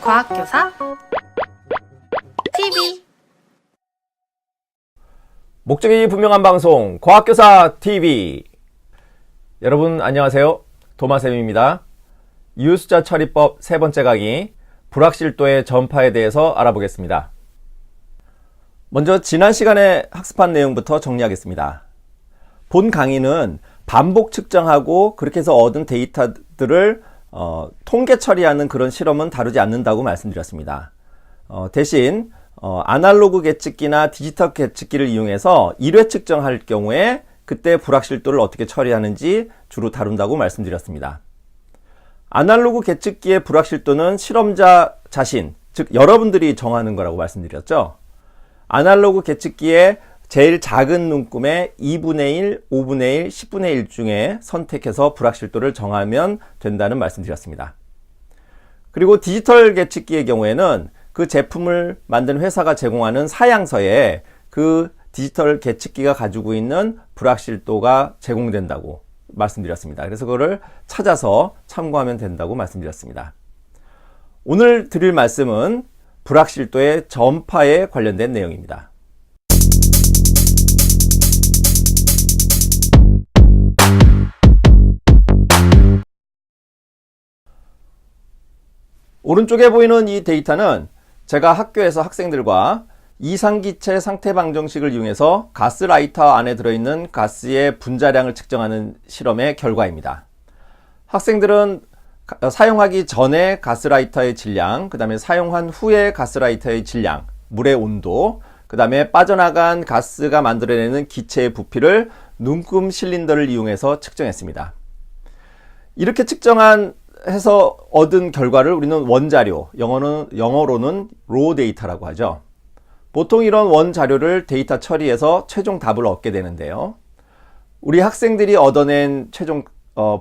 과학교사 TV. 목적이 분명한 방송 과학교사 TV. 여러분 안녕하세요. 도마쌤입니다. 이유숫자 처리법 세 번째 강의, 불확실도의 전파에 대해서 알아보겠습니다. 먼저 지난 시간에 학습한 내용부터 정리하겠습니다. 본 강의는 반복 측정하고 그렇게 해서 얻은 데이터들을 통계 처리하는 그런 실험은 다루지 않는다고 말씀드렸습니다. 대신 아날로그 계측기나 디지털 계측기를 이용해서 1회 측정할 경우에 그때 불확실도를 어떻게 처리하는지 주로 다룬다고 말씀드렸습니다. 아날로그 계측기의 불확실도는 실험자 자신, 즉 여러분들이 정하는 거라고 말씀드렸죠. 아날로그 계측기의 제일 작은 눈금의 2분의 1, 5분의 1, 10분의 1 중에 선택해서 불확실도를 정하면 된다는 말씀드렸습니다. 그리고 디지털 계측기의 경우에는 그 제품을 만든 회사가 제공하는 사양서에 그 디지털 계측기가 가지고 있는 불확실도가 제공된다고 말씀드렸습니다. 그래서 그거를 찾아서 참고하면 된다고 말씀드렸습니다. 오늘 드릴 말씀은 불확실도의 전파에 관련된 내용입니다. 오른쪽에 보이는 이 데이터는 제가 학교에서 학생들과 이상기체 상태 방정식을 이용해서 가스라이터 안에 들어있는 가스의 분자량을 측정하는 실험의 결과입니다. 학생들은 사용하기 전에 가스라이터의 질량, 그 다음에 사용한 후에 가스라이터의 질량, 물의 온도, 그 다음에 빠져나간 가스가 만들어내는 기체의 부피를 눈금 실린더를 이용해서 측정했습니다. 이렇게 해서 얻은 결과를 우리는 원자료, 영어로는 raw 데이터라고 하죠. 보통 이런 원자료를 데이터 처리해서 최종 답을 얻게 되는데요. 우리 학생들이 얻어낸 최종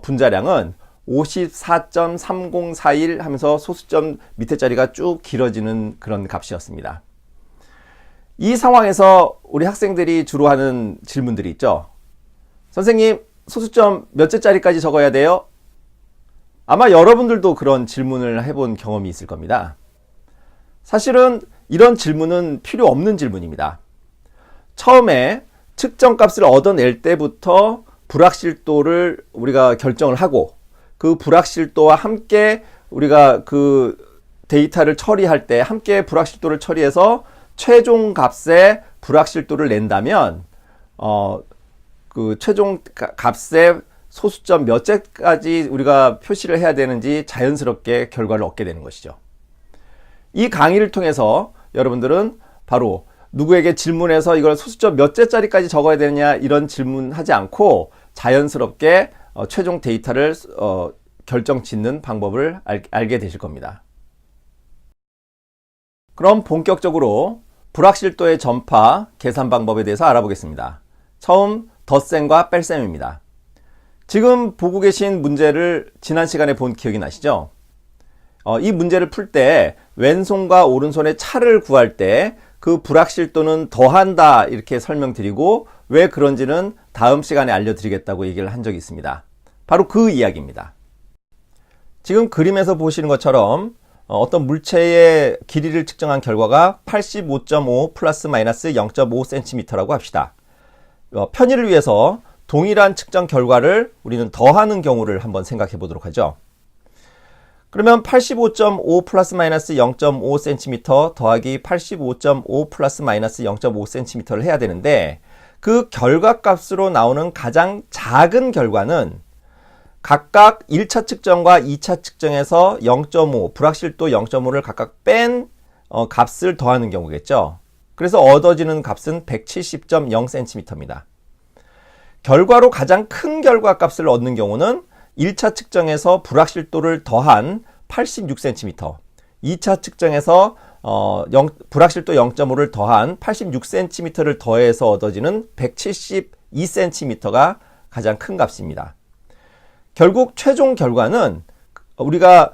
분자량은 54.3041 하면서 소수점 밑에 자리가 쭉 길어지는 그런 값이었습니다. 이 상황에서 우리 학생들이 주로 하는 질문들이 있죠. 선생님, 소수점 몇째 자리까지 적어야 돼요? 아마 여러분들도 그런 질문을 해본 경험이 있을 겁니다. 사실은 이런 질문은 필요 없는 질문입니다. 처음에 측정값을 얻어낼 때부터 불확실도를 우리가 결정을 하고 그 불확실도와 함께 우리가 그 데이터를 처리할 때 함께 불확실도를 처리해서 최종 값의 불확실도를 낸다면 그 최종 값의 소수점 몇째까지 우리가 표시를 해야 되는지 자연스럽게 결과를 얻게 되는 것이죠. 이 강의를 통해서 여러분들은 바로 누구에게 질문해서 이걸 소수점 몇째짜리까지 적어야 되느냐 이런 질문하지 않고 자연스럽게 최종 데이터를 결정 짓는 방법을 알게 되실 겁니다. 그럼 본격적으로 불확실도의 전파 계산 방법에 대해서 알아보겠습니다. 처음 덧셈과 뺄셈입니다. 지금 보고 계신 문제를 지난 시간에 본 기억이 나시죠? 이 문제를 풀 때 왼손과 오른손의 차를 구할 때 그 불확실도는 더한다 이렇게 설명드리고 왜 그런지는 다음 시간에 알려드리겠다고 얘기를 한 적이 있습니다. 바로 그 이야기입니다. 지금 그림에서 보시는 것처럼 어떤 물체의 길이를 측정한 결과가 85.5 플러스 마이너스 0.5cm라고 합시다. 편의를 위해서 동일한 측정 결과를 우리는 더하는 경우를 한번 생각해 보도록 하죠. 그러면 85.5 플러스 마이너스 0.5cm 더하기 85.5 플러스 마이너스 0.5cm를 해야 되는데 그 결과값으로 나오는 가장 작은 결과는 각각 1차 측정과 2차 측정에서 0.5, 불확실도 0.5를 각각 뺀 값을 더하는 경우겠죠. 그래서 얻어지는 값은 170.0cm입니다. 결과로 가장 큰 결과값을 얻는 경우는 1차 측정에서 불확실도를 더한 86cm, 2차 측정에서 불확실도 0.5를 더한 86cm를 더해서 얻어지는 172cm가 가장 큰 값입니다. 결국 최종 결과는 우리가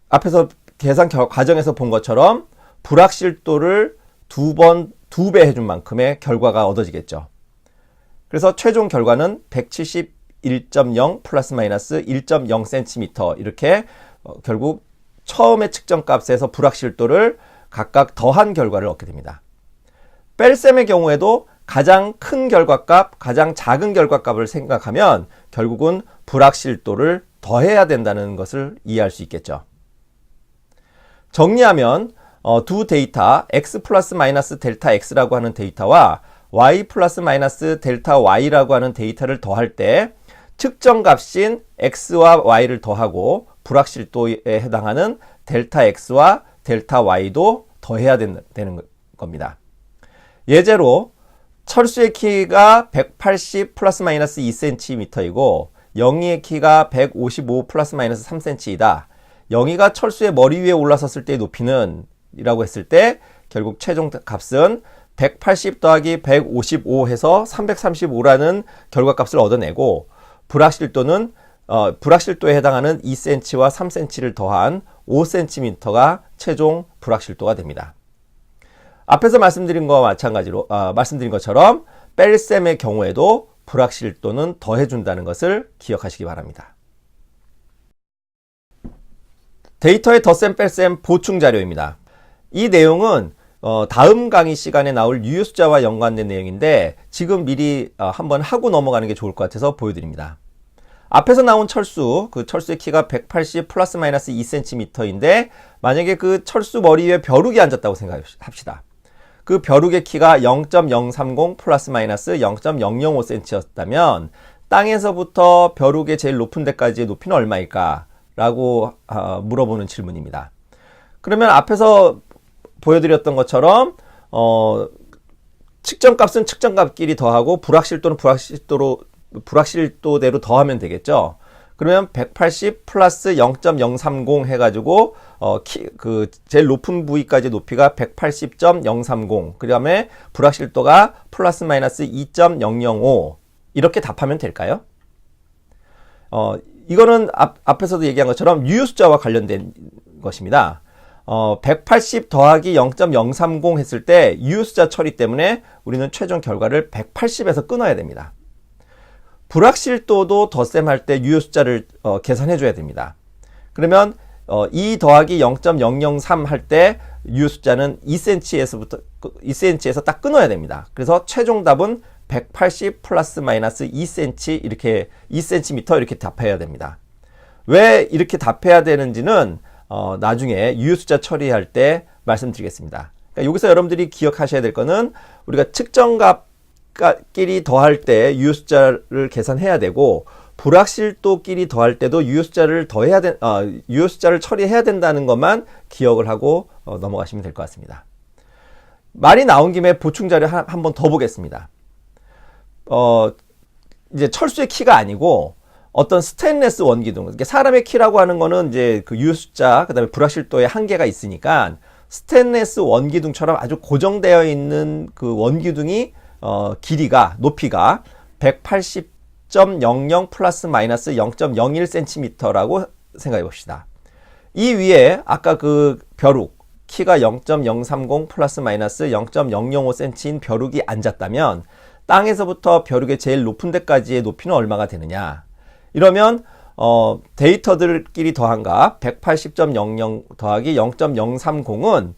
앞에서 계산 과정에서 본 것처럼 불확실도를 두 배 해준 만큼의 결과가 얻어지겠죠. 그래서 최종 결과는 171.0 플러스 마이너스 1.0cm 이렇게 결국 처음의 측정값에서 불확실도를 각각 더한 결과를 얻게 됩니다. 뺄셈의 경우에도 가장 큰 결과값, 가장 작은 결과값을 생각하면 결국은 불확실도를 더해야 된다는 것을 이해할 수 있겠죠. 정리하면 두 데이터 x 플러스 마이너스 델타 x라고 하는 데이터와 y 플러스 마이너스 델타 y라고 하는 데이터를 더할 때 측정값인 x와 y를 더하고 불확실도에 해당하는 델타 x와 델타 y도 더해야 되는 겁니다. 예제로 철수의 키가 180 플러스 마이너스 2cm이고 영희의 키가 155 플러스 마이너스 3cm이다. 영희가 철수의 머리 위에 올라섰을 때의 높이는 이라고 했을 때 결국 최종 값은 180 더하기 155 해서 335라는 결과값을 얻어내고 불확실도에 해당하는 2cm와 3cm를 더한 5cm가 최종 불확실도가 됩니다. 앞에서 말씀드린 것처럼 뺄셈의 경우에도 불확실도는 더해준다는 것을 기억하시기 바랍니다. 데이터의 덧셈 뺄셈 보충 자료입니다. 이 내용은 다음 강의 시간에 나올 유효숫자와 연관된 내용인데 지금 미리 한번 하고 넘어가는 게 좋을 것 같아서 보여드립니다. 앞에서 나온 철수, 그 철수의 키가 180 플러스 마이너스 2cm인데 만약에 그 철수 머리 위에 벼룩이 앉았다고 생각합시다. 그 벼룩의 키가 0.030 플러스 마이너스 0.005cm였다면 땅에서부터 벼룩의 제일 높은 데까지의 높이는 얼마일까? 라고 물어보는 질문입니다. 그러면 앞에서 보여드렸던 것처럼 측정값은 측정값끼리 더하고 불확실도는 불확실도대로 더하면 되겠죠. 그러면 180 플러스 0.030 해가지고 그 제일 높은 부위까지 높이가 180.030 그 다음에 불확실도가 플러스 마이너스 2.005 이렇게 답하면 될까요? 이거는 앞에서도 얘기한 것처럼 유효숫자와 관련된 것입니다. 180 더하기 0.030 했을 때 유효숫자 처리 때문에 우리는 최종 결과를 180에서 끊어야 됩니다. 불확실도도 덧셈할 때 유효숫자를 계산해 줘야 됩니다. 그러면 2 더하기 0.003 할 때 유효숫자는 2cm에서 딱 끊어야 됩니다. 그래서 최종 답은 180 플러스 마이너스 2cm 이렇게 2cm 이렇게 답해야 됩니다. 왜 이렇게 답해야 되는지는 나중에 유효숫자 처리할 때 말씀드리겠습니다. 그러니까 여기서 여러분들이 기억하셔야 될 거는 우리가 측정값끼리 더할 때 유효숫자를 계산해야 되고 불확실도끼리 더할 때도 유효숫자를 처리해야 된다는 것만 기억을 하고 넘어가시면 될 것 같습니다. 말이 나온 김에 보충 자료 한 번 더 보겠습니다. 이제 철수의 키가 아니고 어떤 스테인레스 원기둥, 사람의 키라고 하는 거는 이제 그 유효숫자, 그 다음에 불확실도의 한계가 있으니까 스테인레스 원기둥처럼 아주 고정되어 있는 그 원기둥이 높이가 180.00 플러스 마이너스 0.01cm라고 생각해 봅시다. 이 위에 아까 그 벼룩, 키가 0.030 플러스 마이너스 0.005cm인 벼룩이 앉았다면 땅에서부터 벼룩의 제일 높은 데까지의 높이는 얼마가 되느냐? 이러면 데이터들끼리 더한 값 180.00 더하기 0.030은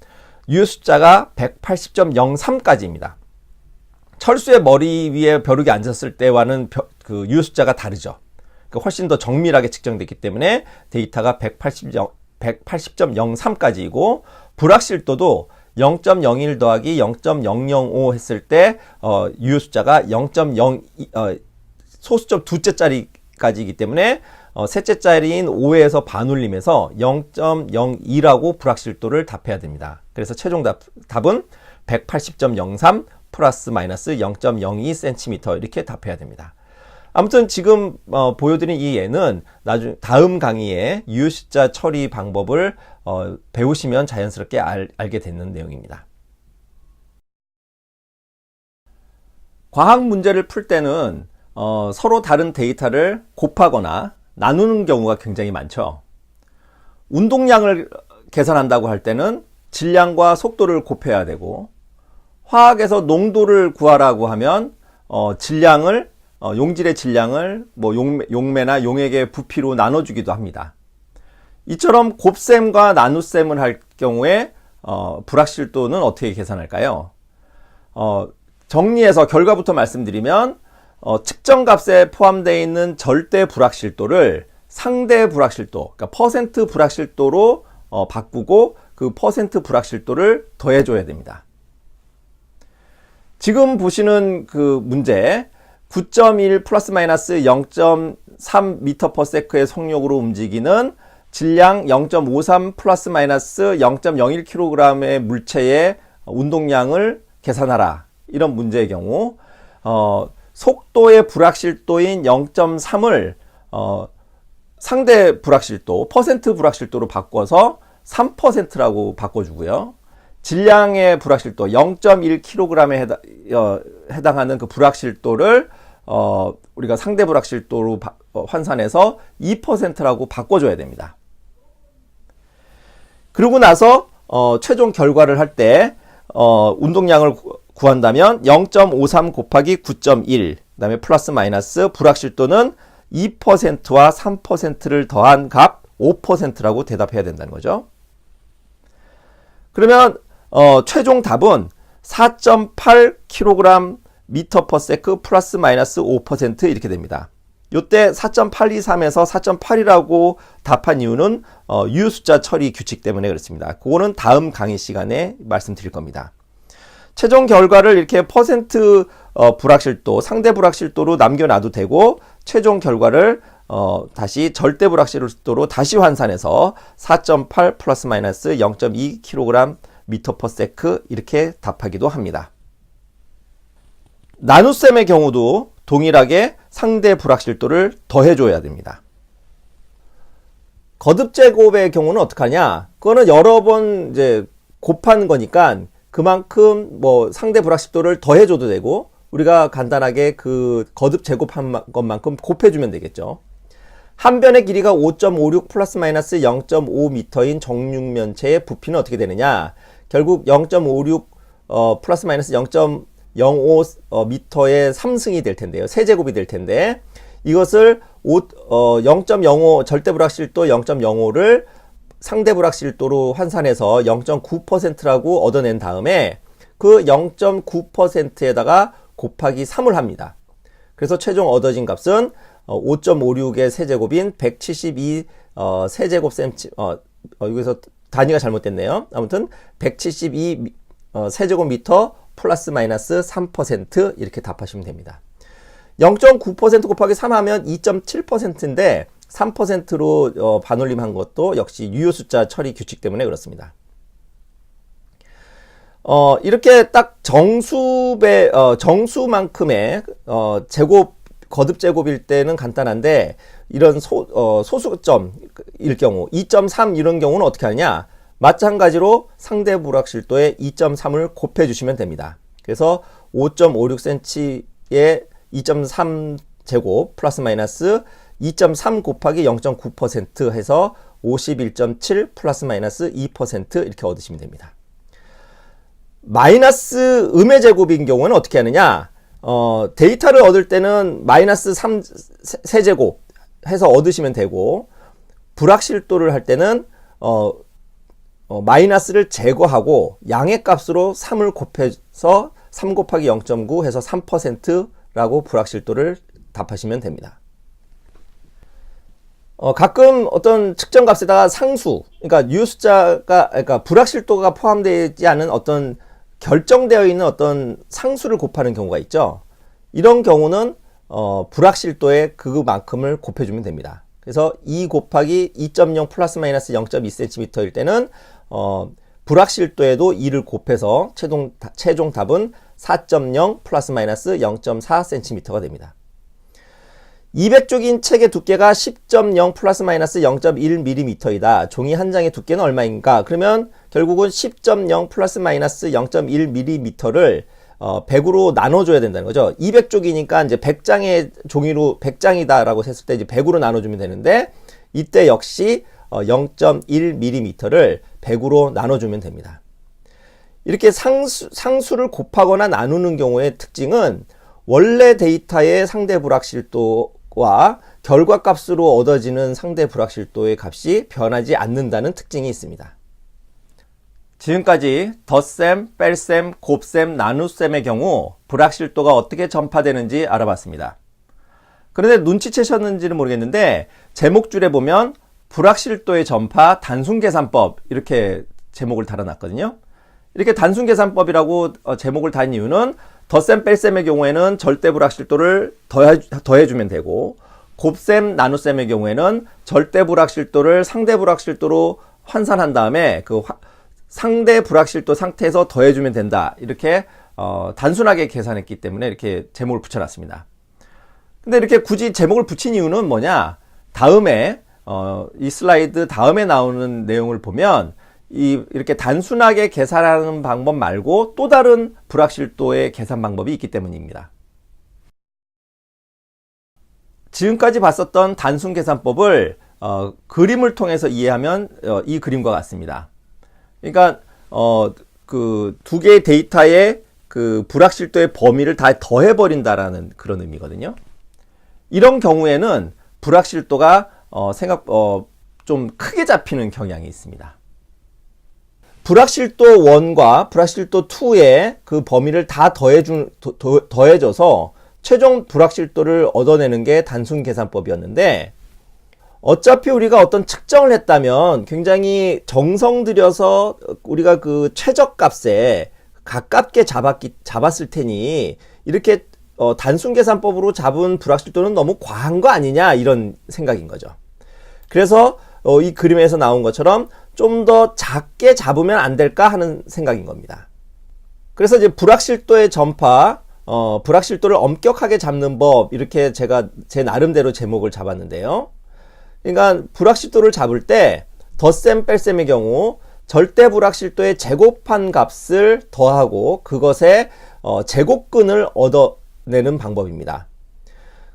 유효숫자가 180.03까지입니다. 철수의 머리 위에 벼룩이 앉았을 때와는 그 유효숫자가 다르죠. 그러니까 훨씬 더 정밀하게 측정됐기 때문에 데이터가 180.03까지이고 불확실도도 0.01 더하기 0.005 했을 때 유효숫자가 0.0 소수점 두째짜리까지이기 때문에 셋째짜리인 5에서 반올림해서 0.02라고 불확실도를 답해야 됩니다. 그래서 최종 답은 180.03 플러스 마이너스 0.02cm 이렇게 답해야 됩니다. 아무튼 지금 보여드린 이 예는 다음 강의에 유효숫자 처리 방법을 배우시면 자연스럽게 알게 되는 내용입니다. 과학 문제를 풀 때는 서로 다른 데이터를 곱하거나 나누는 경우가 굉장히 많죠. 운동량을 계산한다고 할 때는 질량과 속도를 곱해야 되고 화학에서 농도를 구하라고 하면 용질의 질량을 뭐 용매나 용액의 부피로 나눠주기도 합니다. 이처럼 곱셈과 나눗셈을 할 경우에 불확실도는 어떻게 계산할까요? 정리해서 결과부터 말씀드리면 측정값에 포함되어 있는 절대 불확실도를 상대 불확실도, 그러니까 퍼센트 불확실도로 바꾸고 그 퍼센트 불확실도를 더해줘야 됩니다. 지금 보시는 그 문제 9.1 플러스 마이너스 0.3 m/s의 속력으로 움직이는 질량 0.53 플러스 마이너스 0.01kg의 물체의 운동량을 계산하라. 이런 문제의 경우 속도의 불확실도인 0.3을 상대 불확실도, 퍼센트 불확실도로 바꿔서 3%라고 바꿔주고요. 질량의 불확실도 0.1kg에 해당하는 그 불확실도를 우리가 상대 불확실도로 환산해서 2%라고 바꿔줘야 됩니다. 그러고 나서 최종 결과를 할 때 운동량을 구한다면 0.53 곱하기 9.1 그 다음에 플러스 마이너스 불확실도는 2%와 3%를 더한 값 5%라고 대답해야 된다는 거죠. 그러면 최종 답은 4.8kg m/s 플러스 마이너스 5% 이렇게 됩니다. 요때 4.823에서 4.8이라고 답한 이유는 유효숫자 처리 규칙 때문에 그렇습니다. 그거는 다음 강의 시간에 말씀드릴 겁니다. 최종 결과를 이렇게 퍼센트 불확실도, 상대 불확실도로 남겨놔도 되고 최종 결과를 다시 절대 불확실도로 다시 환산해서 4.8 플러스 마이너스 0.2kg m/s 이렇게 답하기도 합니다. 나눗셈의 경우도 동일하게 상대 불확실도를 더해줘야 됩니다. 거듭제곱의 경우는 어떻게 하냐? 그거는 여러 번 이제 곱하는 거니까 그만큼 상대 불확실도를 더해줘도 되고 우리가 간단하게 그 거듭제곱한 것만큼 곱해주면 되겠죠. 한 변의 길이가 5.56 플러스 마이너스 0.5m인 정육면체의 부피는 어떻게 되느냐? 결국 0.56 플러스 마이너스 0.05m의 3승이 될 텐데요. 세제곱이 될 텐데 이것을 0.05 절대 불확실도 0.05를 상대 불확실도로 환산해서 0.9%라고 얻어낸 다음에 그 0.9%에다가 곱하기 3을 합니다. 그래서 최종 얻어진 값은 5.56의 세제곱인 172 세제곱 센치 여기서 단위가 잘못됐네요. 아무튼 172 세제곱미터 플러스 마이너스 3% 이렇게 답하시면 됩니다. 0.9% 곱하기 3 하면 2.7%인데 3%로 반올림한 것도 역시 유효숫자 처리 규칙 때문에 그렇습니다. 이렇게 딱 정수만큼의 제곱, 거듭제곱일 때는 간단한데 이런 소수점일 경우 2.3 이런 경우는 어떻게 하느냐? 마찬가지로 상대 불확실도에 2.3을 곱해 주시면 됩니다. 그래서 5.56cm에 2.3 제곱 플러스 마이너스 2.3 곱하기 0.9% 해서 51.7 플러스 마이너스 2% 이렇게 얻으시면 됩니다. 마이너스 음의 제곱인 경우는 어떻게 하느냐? 데이터를 얻을 때는 마이너스 3 세제곱 해서 얻으시면 되고 불확실도를 할 때는 마이너스를 제거하고 양의 값으로 3을 곱해서 3 곱하기 0.9 해서 3%라고 불확실도를 답하시면 됩니다. 가끔 어떤 측정 값에다가 상수, 그러니까 유효숫자가, 그러니까 불확실도가 포함되지 않은 어떤 결정되어 있는 어떤 상수를 곱하는 경우가 있죠. 이런 경우는 불확실도의 그만큼을 곱해주면 됩니다. 그래서 2 곱하기 2.0 플러스 마이너스 0.2cm일 때는 불확실도에도 2를 곱해서 최종 답은 4.0 플러스 마이너스 0.4cm가 됩니다. 200쪽인 책의 두께가 10.0 플러스 마이너스 0.1mm이다. 종이 한 장의 두께는 얼마인가? 그러면 결국은 10.0 플러스 마이너스 0.1mm를 100으로 나눠줘야 된다는 거죠. 200쪽이니까 이제 100장의 종이로 100장이다라고 했을 때 이제 100으로 나눠주면 되는데 이때 역시 0.1mm를 100으로 나눠주면 됩니다. 이렇게 상수를 곱하거나 나누는 경우의 특징은 원래 데이터의 상대 불확실도와 결과값으로 얻어지는 상대 불확실도의 값이 변하지 않는다는 특징이 있습니다. 지금까지 덧셈, 뺄셈, 곱셈, 나눗셈의 경우 불확실도가 어떻게 전파되는지 알아봤습니다. 그런데 눈치채셨는지는 모르겠는데 제목줄에 보면 불확실도의 전파 단순계산법 이렇게 제목을 달아놨거든요. 이렇게 단순계산법이라고 제목을 단 이유는 덧셈, 뺄셈의 경우에는 절대 불확실도를 더해주면 되고, 곱셈, 나눗셈의 경우에는 절대 불확실도를 상대 불확실도로 환산한 다음에 그 상대 불확실도 상태에서 더해주면 된다. 이렇게 단순하게 계산했기 때문에 이렇게 제목을 붙여놨습니다. 근데 이렇게 굳이 제목을 붙인 이유는 뭐냐? 다음에 이 슬라이드 다음에 나오는 내용을 보면 이렇게 단순하게 계산하는 방법 말고 또 다른 불확실도의 계산 방법이 있기 때문입니다. 지금까지 봤었던 단순 계산법을 그림을 통해서 이해하면 이 그림과 같습니다. 그러니까 그 두 개의 데이터의 그 불확실도의 범위를 다 더해버린다라는 그런 의미거든요. 이런 경우에는 불확실도가 좀 크게 잡히는 경향이 있습니다. 불확실도 1과 불확실도 2의 그 범위를 다 더해줘서 최종 불확실도를 얻어내는 게 단순 계산법이었는데, 어차피 우리가 어떤 측정을 했다면 굉장히 정성 들여서 우리가 그 최저값에 가깝게 잡았을 테니 이렇게 단순 계산법으로 잡은 불확실도는 너무 과한 거 아니냐, 이런 생각인 거죠. 그래서 이 그림에서 나온 것처럼 좀 더 작게 잡으면 안 될까 하는 생각인 겁니다. 그래서 이제 불확실도의 전파, 불확실도를 엄격하게 잡는 법, 이렇게 제가 제 나름대로 제목을 잡았는데요. 그러니까 불확실도를 잡을 때 덧셈, 뺄셈의 경우 절대 불확실도의 제곱한 값을 더하고 그것의 제곱근을 얻어내는 방법입니다.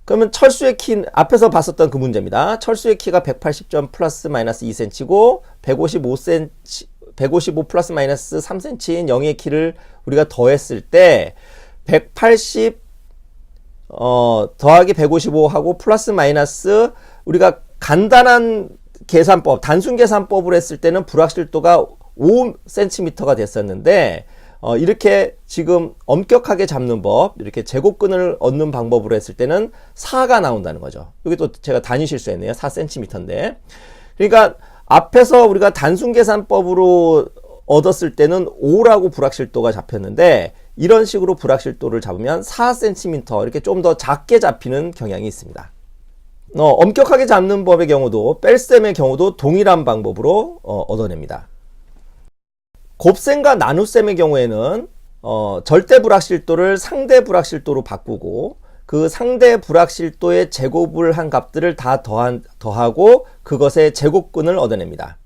그러면 철수의 키, 앞에서 봤었던 그 문제입니다. 철수의 키가 180점 플러스 마이너스 2cm고 155 플러스 마이너스 3cm인 0의 키를 우리가 더했을 때 180 더하기 155하고 플러스 마이너스, 우리가 간단한 계산법, 단순 계산법을 했을 때는 불확실도가 5cm가 됐었는데, 이렇게 지금 엄격하게 잡는 법, 이렇게 제곱근을 얻는 방법으로 했을 때는 4가 나온다는 거죠. 여기 또 제가 단위 실수했네요. 4cm인데. 그러니까 앞에서 우리가 단순 계산법으로 얻었을 때는 5라고 불확실도가 잡혔는데, 이런 식으로 불확실도를 잡으면 4cm, 이렇게 좀 더 작게 잡히는 경향이 있습니다. 엄격하게 잡는 법의 경우도, 뺄셈의 경우도 동일한 방법으로 얻어냅니다. 곱셈과 나눗셈의 경우에는 절대 불확실도를 상대 불확실도로 바꾸고 그 상대 불확실도의 제곱을 한 값들을 다 더하고 그것의 제곱근을 얻어냅니다.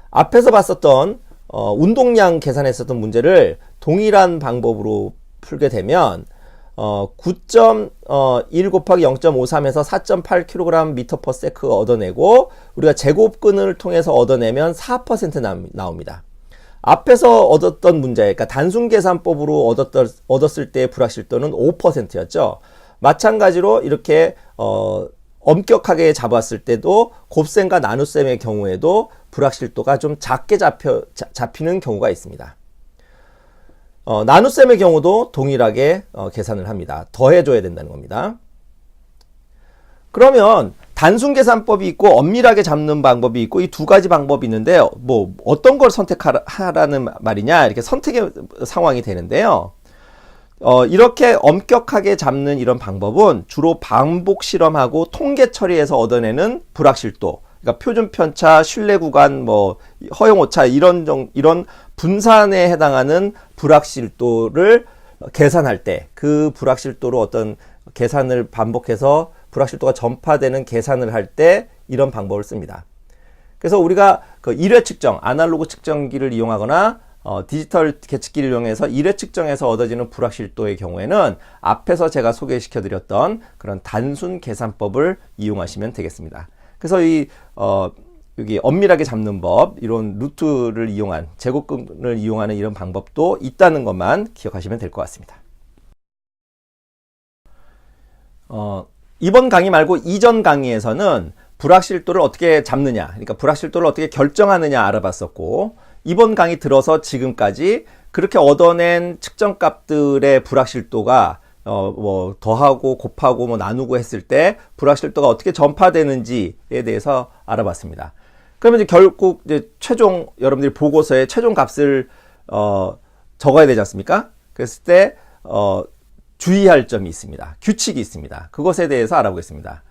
앞에서 봤었던 운동량 계산했었던 문제를 동일한 방법으로 풀게 되면 9.1 곱하기 0.53에서 4.8kg/m/s 얻어내고 우리가 제곱근을 통해서 얻어내면 4% 나옵니다. 앞에서 얻었던 문제, 그러니까 단순 계산법으로 얻었을 때의 불확실도는 5%였죠. 마찬가지로 이렇게 엄격하게 잡았을 때도 곱셈과 나눗셈의 경우에도 불확실도가 좀 작게 잡히는 경우가 있습니다. 나눗셈의 경우도 동일하게 계산을 합니다. 더해줘야 된다는 겁니다. 그러면 단순 계산법이 있고 엄밀하게 잡는 방법이 있고 이 두 가지 방법이 있는데 뭐 어떤 걸 선택하라는 말이냐, 이렇게 선택의 상황이 되는데요. 이렇게 엄격하게 잡는 이런 방법은 주로 반복 실험하고 통계 처리에서 얻어내는 불확실도, 그러니까 표준 편차, 신뢰 구간, 뭐 허용 오차 이런 분산에 해당하는 불확실도를 계산할 때, 그 불확실도로 어떤 계산을 반복해서 불확실도가 전파되는 계산을 할 때 이런 방법을 씁니다. 그래서 우리가 그 1회 측정, 아날로그 측정기를 이용하거나 디지털 계측기를 이용해서 1회 측정에서 얻어지는 불확실도의 경우에는 앞에서 제가 소개시켜 드렸던 그런 단순 계산법을 이용하시면 되겠습니다. 그래서 여기 엄밀하게 잡는 법, 이런 루트를 이용한, 제곱근을 이용하는 이런 방법도 있다는 것만 기억하시면 될 것 같습니다. 이번 강의 말고 이전 강의에서는 불확실도를 어떻게 잡느냐, 그러니까 불확실도를 어떻게 결정하느냐 알아봤었고, 이번 강의 들어서 지금까지 그렇게 얻어낸 측정값들의 불확실도가 뭐 더하고 곱하고 뭐 나누고 했을 때 불확실도가 어떻게 전파되는지에 대해서 알아봤습니다. 그러면 이제 결국 이제 최종 여러분들이 보고서에 최종 값을 적어야 되지 않습니까? 그랬을 때 주의할 점이 있습니다. 규칙이 있습니다. 그것에 대해서 알아보겠습니다.